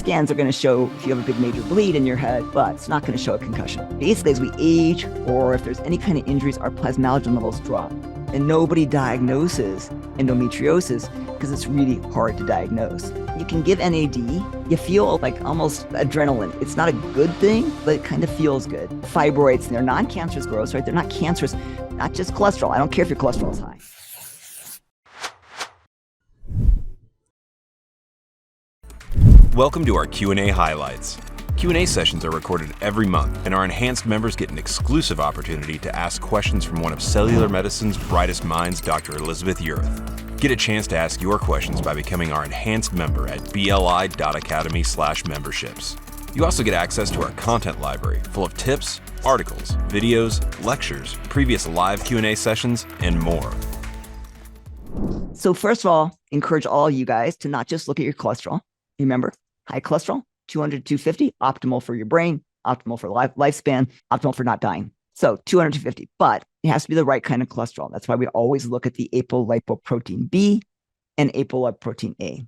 scans are going to show if you have a big major bleed in your head, but it's not going to show a concussion. Basically, as we age, or if there's any kind of injuries, our plasmalogen levels drop. And nobody diagnoses endometriosis because it's really hard to diagnose. You can give NAD, you feel like almost adrenaline. It's not a good thing, but it kind of feels good. Fibroids, and they're non-cancerous growths, right? They're not cancerous, not just cholesterol. I don't care if your cholesterol is high. Welcome to our Q&A highlights. Q&A sessions are recorded every month, and our enhanced members get an exclusive opportunity to ask questions from one of cellular medicine's brightest minds, Dr. Elizabeth Yurth. Get a chance to ask your questions by becoming our enhanced member at bli.academy/memberships. You also get access to our content library full of tips, articles, videos, lectures, previous live Q&A sessions, and more. So first of all, encourage all you guys to not just look at your cholesterol. Remember, high cholesterol, 200 to 250, optimal for your brain, optimal for lifespan, optimal for not dying. So 200 to 250, but it has to be the right kind of cholesterol. That's why we always look at the apolipoprotein B and apolipoprotein A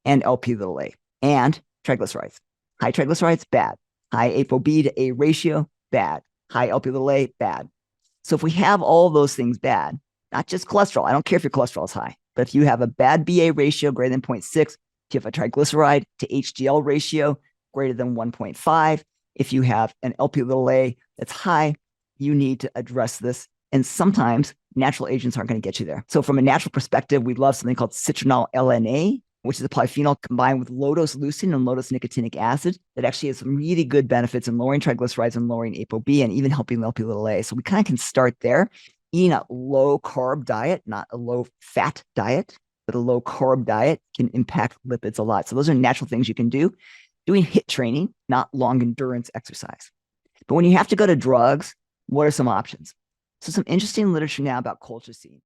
and Lp(a) and triglycerides. High triglycerides, bad. High ApoB to A ratio, bad. High Lp(a), bad. So if we have all those things bad, not just cholesterol, I don't care if your cholesterol is high, but if you have a bad BA ratio greater than 0.6, if you have a triglyceride to HDL ratio greater than 1.5, if you have an Lp(a) that's high, you need to address this. And sometimes natural agents aren't going to get you there. So from a natural perspective, we love something called citronal LNA, which is a polyphenol combined with low-dose leucine and low-dose nicotinic acid that actually has some really good benefits in lowering triglycerides and lowering ApoB and even helping Lp(a). So we kind of can start there. Eating a low-carb diet, not a low-fat diet, but a low-carb diet can impact lipids a lot. So those are natural things you can do. Doing HIIT training, not long endurance exercise. But when you have to go to drugs, what are some options? So some interesting literature now about colchicine.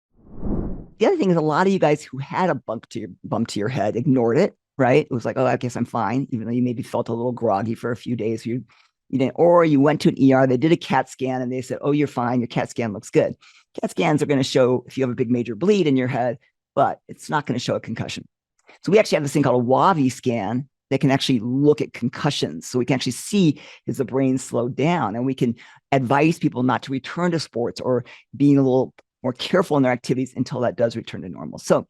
The other thing is a lot of you guys who had a bump to your head ignored it, right? It was like, oh, I guess I'm fine, even though you maybe felt a little groggy for a few days. You didn't, or you went to an ER, they did a CAT scan and they said, oh, you're fine. Your CAT scan looks good. CAT scans are going to show if you have a big major bleed in your head, but it's not going to show a concussion. So we actually have this thing called a WAVI scan that can actually look at concussions. So we can actually see, is the brain slowed down? And we can advise people not to return to sports or being a little more careful in their activities until that does return to normal. So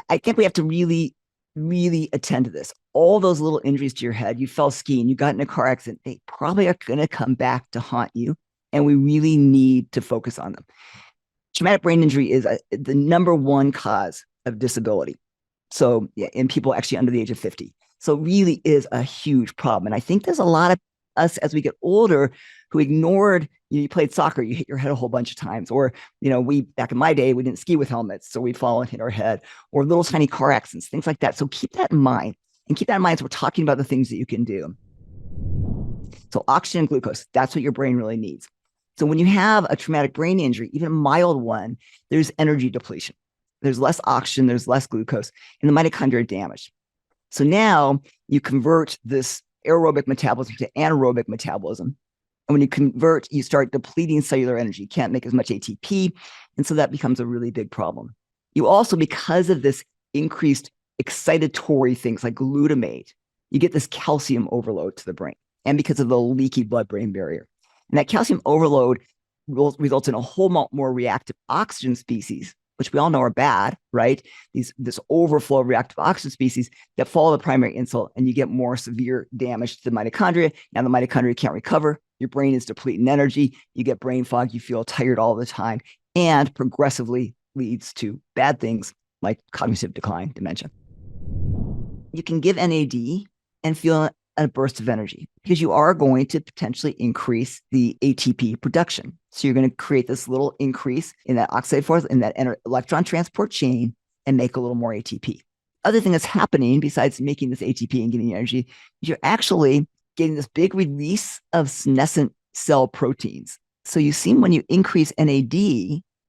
I think we have to really, really attend to this. All those little injuries to your head, you fell skiing, you got in a car accident, they probably are going to come back to haunt you. And we really need to focus on them. Traumatic brain injury is the number one cause of disability. So in people actually under the age of 50. So it really is a huge problem. And I think there's a lot of us as we get older who ignored, you played soccer, you hit your head a whole bunch of times. Or, back in my day, we didn't ski with helmets. So we'd fall and hit our head, or little tiny car accidents, things like that. So keep that in mind, and keep that in mind as we're talking about the things that you can do. So oxygen and glucose, that's what your brain really needs. So when you have a traumatic brain injury, even a mild one, there's energy depletion. There's less oxygen, there's less glucose, and the mitochondria are damaged. So now you convert this aerobic metabolism to anaerobic metabolism. And when you convert, you start depleting cellular energy. You can't make as much ATP. And so that becomes a really big problem. You also, because of this increased excitatory things like glutamate, you get this calcium overload to the brain. And because of the leaky blood-brain barrier. And that calcium overload results in a whole lot more reactive oxygen species, which we all know are bad, right? This overflow of reactive oxygen species that follow the primary insult, and you get more severe damage to the mitochondria. Now the mitochondria can't recover. Your brain is depleting energy. You get brain fog. You feel tired all the time, and progressively leads to bad things like cognitive decline, dementia. You can give NAD and feel a burst of energy because you are going to potentially increase the ATP production. So you're going to create this little increase in that oxide force, in that electron transport chain, and make a little more ATP. Other thing that's happening besides making this ATP and giving you energy is you're actually getting this big release of senescent cell proteins. So you see when you increase NAD,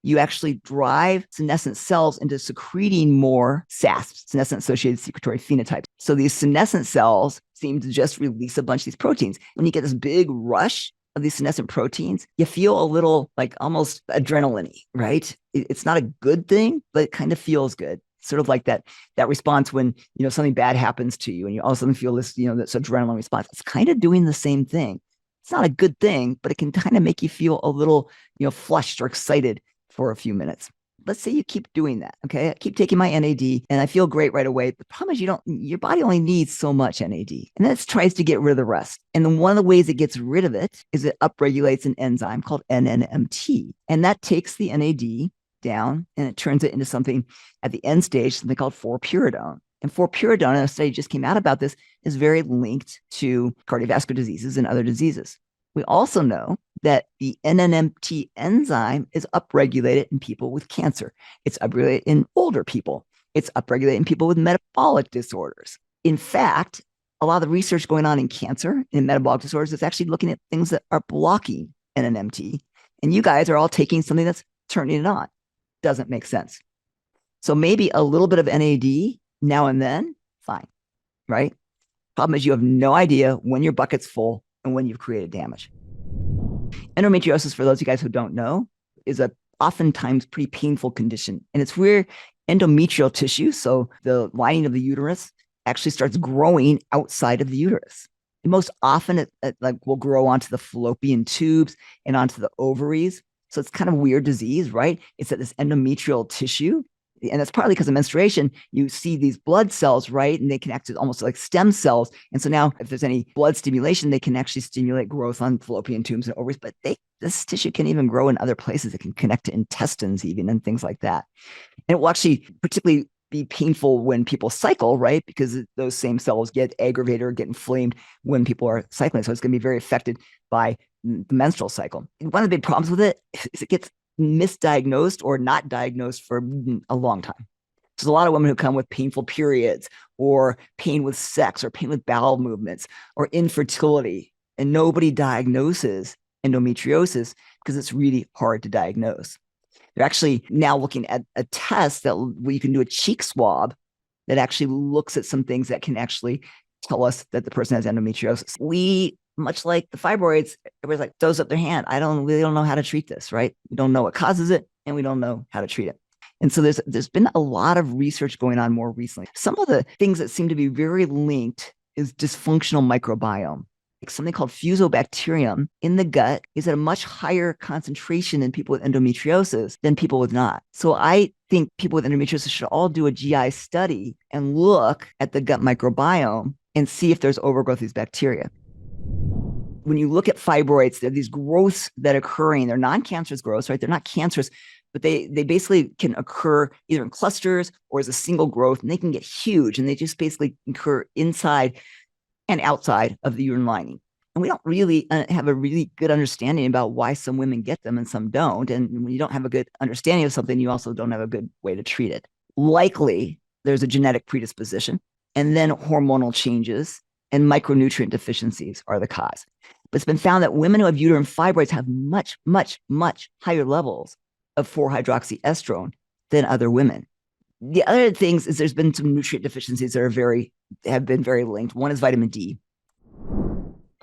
you actually drive senescent cells into secreting more SASP, senescent-associated secretory phenotypes. So these senescent cells seem to just release a bunch of these proteins. When you get this big rush of these senescent proteins, you feel a little like almost adrenaline-y, right? It's not a good thing, but it kind of feels good. Sort of like that response when, something bad happens to you and you all of a sudden feel this, this adrenaline response. It's kind of doing the same thing. It's not a good thing, but it can kind of make you feel a little, flushed or excited for a few minutes. Let's say you keep doing that. Okay. I keep taking my NAD and I feel great right away. The problem is your body only needs so much NAD and then it tries to get rid of the rest. And then one of the ways it gets rid of it is it upregulates an enzyme called NNMT. And that takes the NAD down and it turns it into something at the end stage, something called 4-pyridone. And 4-pyridone, and a study just came out about this, is very linked to cardiovascular diseases and other diseases. We also know that the NNMT enzyme is upregulated in people with cancer. It's upregulated in older people. It's upregulated in people with metabolic disorders. In fact, a lot of the research going on in cancer and metabolic disorders is actually looking at things that are blocking NNMT. And you guys are all taking something that's turning it on. Doesn't make sense. So maybe a little bit of NAD now and then, fine, right? Problem is you have no idea when your bucket's full and when you've created damage. Endometriosis, for those of you guys who don't know, is a oftentimes pretty painful condition. And it's where endometrial tissue, so the lining of the uterus, actually starts growing outside of the uterus. And most often it will grow onto the fallopian tubes and onto the ovaries. So it's kind of a weird disease, right? It's that this endometrial tissue, and that's partly because of menstruation, you see these blood cells, right? And they can act as almost like stem cells. And so now if there's any blood stimulation, they can actually stimulate growth on fallopian tubes and ovaries, but this tissue can even grow in other places. It can connect to intestines even and things like that. And it will actually particularly be painful when people cycle, right? Because those same cells get aggravated or get inflamed when people are cycling. So it's going to be very affected by the menstrual cycle. And one of the big problems with it is it gets misdiagnosed or not diagnosed for a long time. There's a lot of women who come with painful periods or pain with sex or pain with bowel movements or infertility, and nobody diagnoses endometriosis because it's really hard to diagnose. They're actually now looking at a test where you can do a cheek swab that actually looks at some things that can actually tell us that the person has endometriosis. We, much like the fibroids, everybody's like, throws up their hand. We don't know how to treat this, right? We don't know what causes it and we don't know how to treat it. And so there's been a lot of research going on more recently. Some of the things that seem to be very linked is dysfunctional microbiome. Like something called fusobacterium in the gut is at a much higher concentration in people with endometriosis than people with not. So I think people with endometriosis should all do a GI study and look at the gut microbiome and see if there's overgrowth of these bacteria. When you look at fibroids, there are these growths that are occurring. They're non-cancerous growths, right? They're not cancerous, but they basically can occur either in clusters or as a single growth, and they can get huge, and they just basically occur inside and outside of the uterine lining. And we don't really have a really good understanding about why some women get them and some don't. And when you don't have a good understanding of something, you also don't have a good way to treat it. Likely, there's a genetic predisposition, and then hormonal changes and micronutrient deficiencies are the cause. But it's been found that women who have uterine fibroids have much, much, much higher levels of 4-hydroxyestrone than other women. The other things is there's been some nutrient deficiencies that have been very linked. One is vitamin D.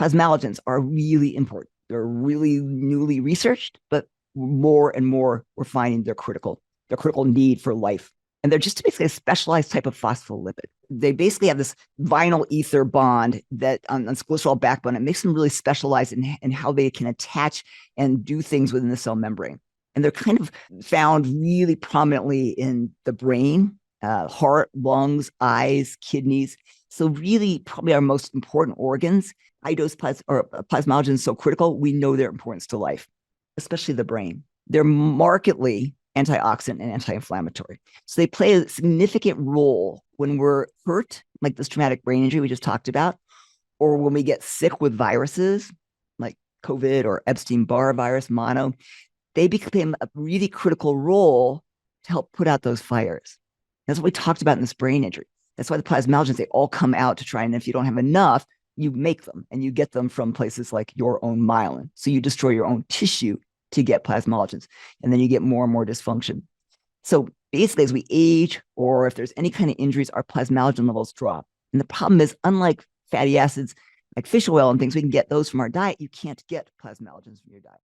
Plasmalogens are really important. They're really newly researched, but more and more we're finding they're critical. They're critical need for life. And they're just basically a specialized type of phospholipid. They basically have this vinyl ether bond that on this glycerol backbone. It makes them really specialized in how they can attach and do things within the cell membrane. And they're kind of found really prominently in the brain, heart, lungs, eyes, kidneys. So really probably our most important organs. High-dose plasmalogen is so critical, we know their importance to life, especially the brain. They're markedly antioxidant and anti-inflammatory. So they play a significant role when we're hurt, like this traumatic brain injury we just talked about, or when we get sick with viruses like COVID or Epstein-Barr virus, mono. They became a really critical role to help put out those fires. That's what we talked about in this brain injury. That's why the plasmalogens, they all come out to try, and if you don't have enough, you make them, and you get them from places like your own myelin. So you destroy your own tissue to get plasmalogens, and then you get more and more dysfunction. So basically, as we age, or if there's any kind of injuries, our plasmalogen levels drop. And the problem is, unlike fatty acids like fish oil and things, we can get those from our diet. You can't get plasmalogens from your diet.